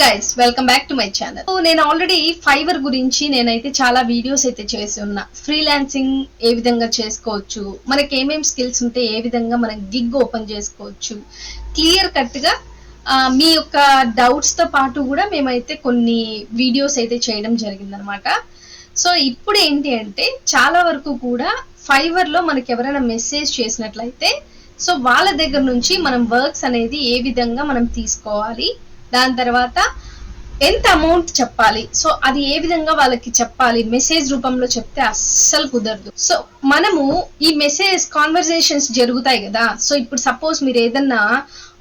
Guys welcome back to my channel. నేను already Fiverr గురించి నేనైతే చాలా వీడియోస్ అయితే చేసి ఉన్నా. ఫ్రీలాన్సింగ్ ఏ విధంగా చేసుకోవచ్చు, మనకి ఏమేమి స్కిల్స్ ఉంటే ఏ విధంగా మనం గిగ్ ఓపెన్ చేసుకోవచ్చు, క్లియర్ కట్ గా మీ యొక్క డౌట్స్ తో పాటు కూడా మేమైతే కొన్ని వీడియోస్ అయితే చేయడం జరిగిందనమాట. సో ఇప్పుడు ఏంటి అంటే చాలా వరకు కూడా ఫైవర్ లో మనకి ఎవరైనా మెసేజ్ చేసినట్లయితే సో వాళ్ళ దగ్గర నుంచి మనం వర్క్స్ అనేది ఏ విధంగా మనం తీసుకోవాలి, దాని తర్వాత ఎంత అమౌంట్ చెప్పాలి, సో అది ఏ విధంగా వాళ్ళకి చెప్పాలి, మెసేజ్ రూపంలో చెప్తే అస్సలు కుదరదు. సో మనము ఈ మెసేజ్ కాన్వర్సేషన్స్ జరుగుతాయి కదా. సో ఇప్పుడు సపోజ్ మీరు ఏదన్నా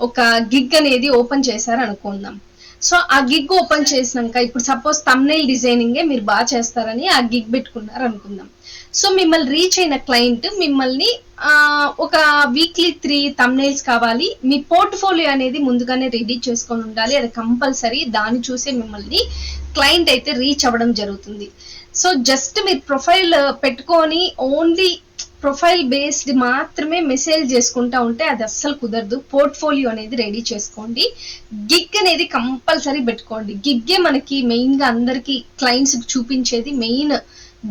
ఒక గిగ్ అనేది ఓపెన్ చేశారు అనుకుందాం. సో ఆ గిగ్ ఓపెన్ చేసినాక ఇప్పుడు సపోజ్ థంబ్నెయిల్ డిజైనింగే మీరు బాగా చేస్తారని ఆ గిగ్ పెట్టుకున్నారు అనుకుందాం. సో మిమ్మల్ని రీచ్ అయిన క్లయింట్ మిమ్మల్ని ఒక వీక్లీ 3 థంబ్నెయిల్స్ కావాలి, మీ పోర్ట్ఫోలియో అనేది ముందుగానే రెడీ చేసుకొని ఉండాలి, అది కంపల్సరీ. దాన్ని చూసే మిమ్మల్ని క్లయింట్ అయితే రీచ్ అవ్వడం జరుగుతుంది. సో జస్ట్ మీరు ప్రొఫైల్ పెట్టుకొని ఓన్లీ ప్రొఫైల్ బేస్డ్ మాత్రమే మెసేజ్ చేసుకుంటా ఉంటే అది అస్సలు కుదరదు. పోర్ట్ఫోలియో అనేది రెడీ చేసుకోండి, గిగ్ అనేది కంపల్సరీ పెట్టుకోండి. గిగ్గే మనకి మెయిన్ గా అందరికి క్లయింట్స్ చూపించేది మెయిన్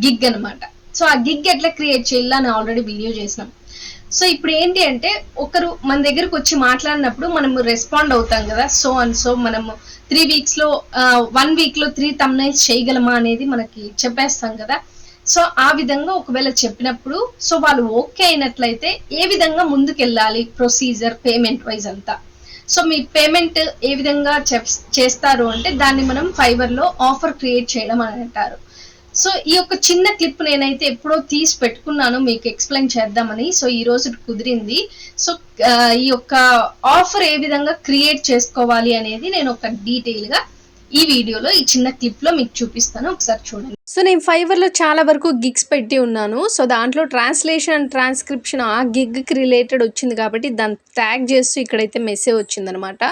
గిగ్ అనమాట. సో ఆ గిగ్ ఎట్లా క్రియేట్ చేయాలని ఆల్రెడీ వీడియో చేసినాం. సో ఇప్పుడు ఏంటి అంటే ఒకరు మన దగ్గరకు వచ్చి మాట్లాడినప్పుడు మనము రెస్పాండ్ అవుతాం కదా. సో అండ్ సో మనము 3 వీక్స్ లో 1 వీక్ లో 3 థంబ్నెయిల్స్ చేయగలమా అనేది మనకి చెప్పేస్తాం కదా. సో ఆ విధంగా ఒకవేళ చెప్పినప్పుడు సో వాళ్ళు ఓకే అయినట్లయితే ఏ విధంగా ముందుకెళ్ళాలి, ప్రొసీజర్ పేమెంట్ వైజ్ అంతా. సో మీ పేమెంట్ ఏ విధంగా చేస్తారు అంటే దాన్ని మనం ఫైవర్ లో ఆఫర్ క్రియేట్ చేయడం అని అంటారు. సో ఈ యొక్క చిన్న క్లిప్ నేనైతే ఎప్పుడో తీసి పెట్టుకున్నాను మీకు ఎక్స్ప్లెయిన్ చేద్దామని. సో ఈ రోజు కుదిరింది. సో ఈ యొక్క ఆఫర్ ఏ విధంగా క్రియేట్ చేసుకోవాలి అనేది నేను ఒక డీటెయిల్ గా ఈ వీడియోలో ఈ చిన్న క్లిప్ లో మీకు చూపిస్తాను, ఒకసారి చూడండి. సో నేను ఫైవర్ లో చాలా వరకు గిగ్స్ పెట్టి ఉన్నాను. సో దాంట్లో ట్రాన్స్లేషన్ అండ్ ట్రాన్స్క్రిప్షన్ ఆ గిగ్కి రిలేటెడ్ వచ్చింది కాబట్టి దాన్ని ట్యాగ్ చేస్తూ ఇక్కడైతే మెసేజ్ వచ్చిందనమాట.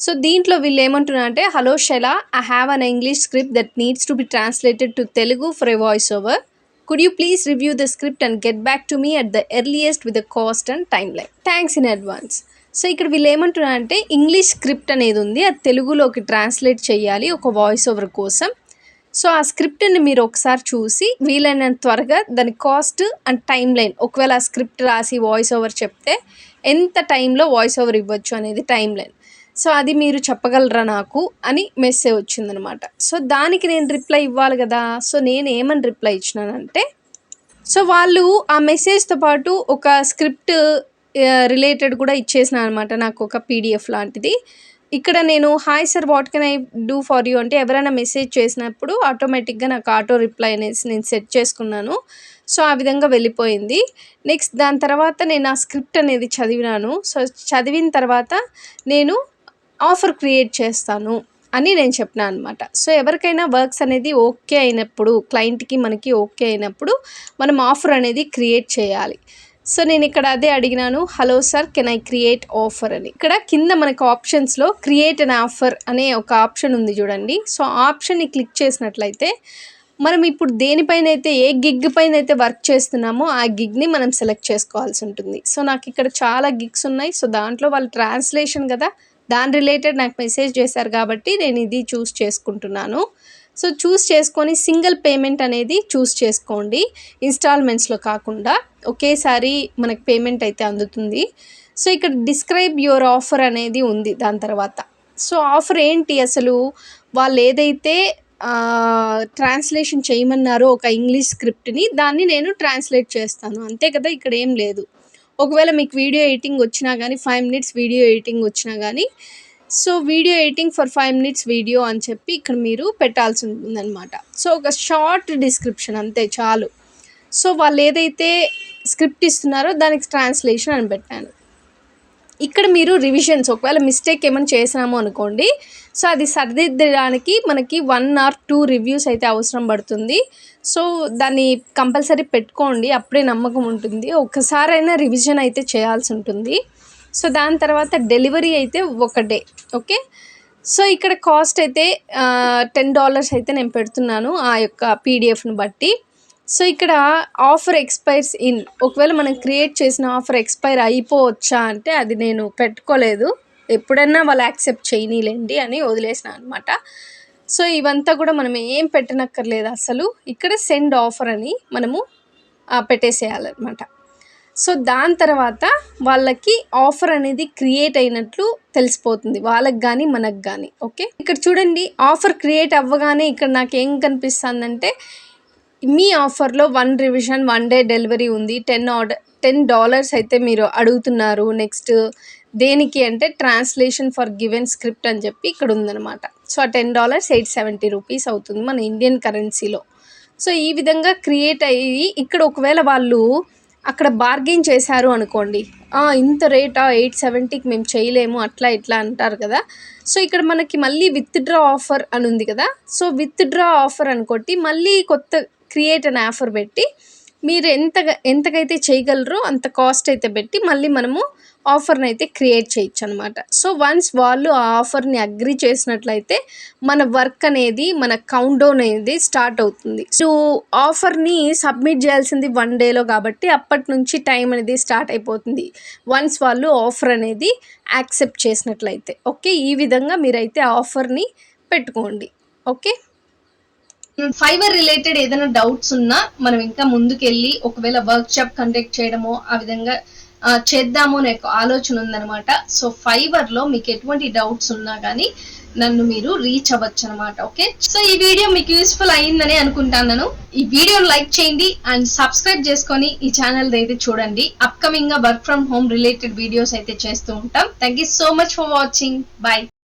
సో దీంట్లో వీళ్ళు ఏమంటున్నారు అంటే, hello Shaila, I have an English script that needs to be translated to Telugu for a voice over. Could you please review the script and get back to me at the earliest with the cost and timeline. Thanks in advance. So ఇక్కడ వీళ్ళు ఏమంటున్నారు అంటే English script అనేది ఉంది, అది తెలుగులోకి translate చేయాలి ఒక వాయిస్ ఓవర్ కోసం. సో ఆ స్క్రిప్ట్ని మీరు ఒకసారి చూసి వీలైనంత త్వరగా దాని కాస్ట్ అండ్ టైం లైన్, ఒకవేళ ఆ స్క్రిప్ట్ రాసి వాయిస్ ఓవర్ చెప్తే ఎంత టైంలో వాయిస్ ఓవర్ ఇవ్వచ్చు అనేది టైం లైన్, సో అది మీరు చెప్పగలరా నాకు అని మెసేజ్ వచ్చిందనమాట. సో దానికి నేను రిప్లై ఇవ్వాలి కదా. సో నేను ఏమని రిప్లై ఇచ్చినానంటే, సో వాళ్ళు ఆ మెసేజ్తో పాటు ఒక స్క్రిప్ట్ రిలేటెడ్ కూడా ఇచ్చేసిన అనమాట, నాకు ఒక పీడిఎఫ్ లాంటిది. ఇక్కడ నేను hi sir what can I do for you అంటే ఎవరైనా మెసేజ్ చేసినప్పుడు ఆటోమేటిక్గా నాకు ఆటో రిప్లై అనేసి నేను సెట్ చేసుకున్నాను. సో ఆ విధంగా వెళ్ళిపోయింది. నెక్స్ట్ దాని తర్వాత నేను ఆ స్క్రిప్ట్ అనేది చదివినాను. సో చదివిన తర్వాత నేను ఆఫర్ క్రియేట్ చేస్తాను అని నేను చెప్పినా అనమాట. సో ఎవరికైనా వర్క్స్ అనేది ఓకే అయినప్పుడు, క్లయింట్కి మనకి ఓకే అయినప్పుడు మనం ఆఫర్ అనేది క్రియేట్ చేయాలి. సో నేను ఇక్కడ అదే అడిగినాను, hello sir can I create offer అని. ఇక్కడ కింద మనకు ఆప్షన్స్లో క్రియేట్ అన్ ఆఫర్ అనే ఒక ఆప్షన్ ఉంది చూడండి. సో ఆప్షన్ని క్లిక్ చేసినట్లయితే మనం ఇప్పుడు దేనిపైన అయితే ఏ గిగ్ పైన అయితే వర్క్ చేస్తున్నామో ఆ గిగ్ని మనం సెలెక్ట్ చేసుకోవాల్సి ఉంటుంది. సో నాకు ఇక్కడ చాలా గిగ్స్ ఉన్నాయి. సో దాంట్లో వాళ్ళు ట్రాన్స్లేషన్ కదా, దాని రిలేటెడ్ నాకు మెసేజ్ చేశారు కాబట్టి నేను ఇది చూస్ చేసుకుంటున్నాను. సో చూస్ చేసుకొని సింగిల్ పేమెంట్ అనేది చూస్ చేసుకోండి, ఇన్స్టాల్మెంట్స్లో కాకుండా ఒకేసారి మనకు పేమెంట్ అయితే అందుతుంది. సో ఇక్కడ డిస్క్రైబ్ యువర్ ఆఫర్ అనేది ఉంది దాని తర్వాత. సో ఆఫర్ ఏంటి అసలు, వాళ్ళు ఏదైతే ట్రాన్స్లేషన్ చేయమన్నారో ఒక ఇంగ్లీష్ స్క్రిప్ట్ని, దాన్ని నేను ట్రాన్స్లేట్ చేస్తాను అంతే కదా, ఇక్కడ ఏం లేదు. ఒకవేళ మీకు వీడియో ఎడిటింగ్ వచ్చినా కానీ 5 minutes వీడియో ఎడిటింగ్ వచ్చినా కానీ so video editing for 5 minutes video అని చెప్పి ఇక్కడ మీరు పెట్టాల్సి ఉంటుందన్నమాట. సో ఒక షార్ట్ డిస్క్రిప్షన్ అంతే చాలు. సో వాళ్ళు ఏదైతే స్క్రిప్ట్ ఇస్తున్నారో దానికి ట్రాన్స్లేషన్ అని పెట్టాను. ఇక్కడ మీరు రివిజన్స్ ఒకవేళ మిస్టేక్ ఏమైనా చేసినామో అనుకోండి, సో అది సరిదిద్దడానికి మనకి 1 or 2 రివ్యూస్ అయితే అవసరం పడుతుంది. సో దాన్ని కంపల్సరీ పెట్టుకోండి, అప్పుడే నమ్మకం ఉంటుంది. ఒక్కసారైనా రివిజన్ అయితే చేయాల్సి ఉంటుంది. సో దాని తర్వాత డెలివరీ అయితే 1 day. ఓకే. సో ఇక్కడ కాస్ట్ అయితే $10 అయితే నేను పెడుతున్నాను ఆ యొక్క పీడిఎఫ్ని బట్టి. సో ఇక్కడ ఆఫర్ ఎక్స్పైర్స్ ఇన్, ఒకవేళ మనం క్రియేట్ చేసిన ఆఫర్ ఎక్స్పైర్ అయిపోవచ్చా అంటే అది నేను పెట్టుకోలేదు. ఎప్పుడన్నా వాళ్ళు యాక్సెప్ట్ చేయనీలేండి అని వదిలేసిన అనమాట. సో ఇవంతా కూడా మనం ఏం పెట్టనక్కర్లేదు అసలు. ఇక్కడ సెండ్ ఆఫర్ అని మనము పెట్టేసేయాలన్నమాట. సో దాని తర్వాత వాళ్ళకి ఆఫర్ అనేది క్రియేట్ అయినట్లు తెలిసిపోతుంది, వాళ్ళకి కానీ మనకు కానీ. ఓకే, ఇక్కడ చూడండి ఆఫర్ క్రియేట్ అవ్వగానే ఇక్కడ నాకు ఏం కనిపిస్తుందంటే మీ ఆఫర్లో 1 రివిజన్ 1 డే డెలివరీ ఉంది, $10 అయితే మీరు అడుగుతున్నారు. నెక్స్ట్ దేనికి అంటే ట్రాన్స్లేషన్ ఫర్ గివెన్ స్క్రిప్ట్ అని చెప్పి ఇక్కడ ఉందన్నమాట. సో ఆ $10 $870 అవుతుంది మన ఇండియన్ కరెన్సీలో. సో ఈ విధంగా క్రియేట్ అయ్యి ఇక్కడ ఒకవేళ వాళ్ళు అక్కడ బార్గెయిన్ చేశారు అనుకోండి, ఇంత రేటా 870కి మేము చేయలేము అట్లా ఇట్లా అంటారు కదా. సో ఇక్కడ మనకి మళ్ళీ విత్డ్రా ఆఫర్ అని ఉంది కదా. సో విత్డ్రా ఆఫర్ అనుకోటి మళ్ళీ కొత్త క్రియేట్ అనే ఆఫర్ పెట్టి మీరు ఎంతకైతే చేయగలరో అంత కాస్ట్ అయితే పెట్టి మళ్ళీ మనము ఆఫర్ని అయితే క్రియేట్ చేయొచ్చు అనమాట. సో వన్స్ వాళ్ళు ఆ ఆఫర్ని అగ్రీ చేసినట్లయితే మన వర్క్ అనేది, మన కౌంట్ డౌన్ అనేది స్టార్ట్ అవుతుంది. సో ఆఫర్ని సబ్మిట్ చేయాల్సింది 1 డేలో కాబట్టి అప్పటి నుంచి టైం అనేది స్టార్ట్ అయిపోతుంది వన్స్ వాళ్ళు ఆఫర్ అనేది యాక్సెప్ట్ చేసినట్లయితే. ఓకే, ఈ విధంగా మీరైతే ఆఫర్ని పెట్టుకోండి. ఓకే, ఫైవర్ రిలేటెడ్ ఏదైనా డౌట్స్ ఉన్నా మనం ఇంకా ముందుకెళ్ళి ఒకవేళ వర్క్ షాప్ కండక్ట్ చేయడమో ఆ విధంగా చేద్దాము అనే ఆలోచన ఉందన్నమాట. సో ఫైవర్ లో మీకు ఎటువంటి డౌట్స్ ఉన్నా కానీ నన్ను మీరు రీచ్ అవ్వచ్చు అనమాట. ఓకే, సో ఈ వీడియో మీకు యూస్ఫుల్ అయ్యిందని అనుకుంటాను. ఈ వీడియోని లైక్ చేయండి అండ్ సబ్స్క్రైబ్ చేసుకొని ఈ ఛానల్ అయితే చూడండి. అప్కమింగ్ గా work from home related videos అయితే చేస్తూ ఉంటాం. Thank you so much for watching. Bye.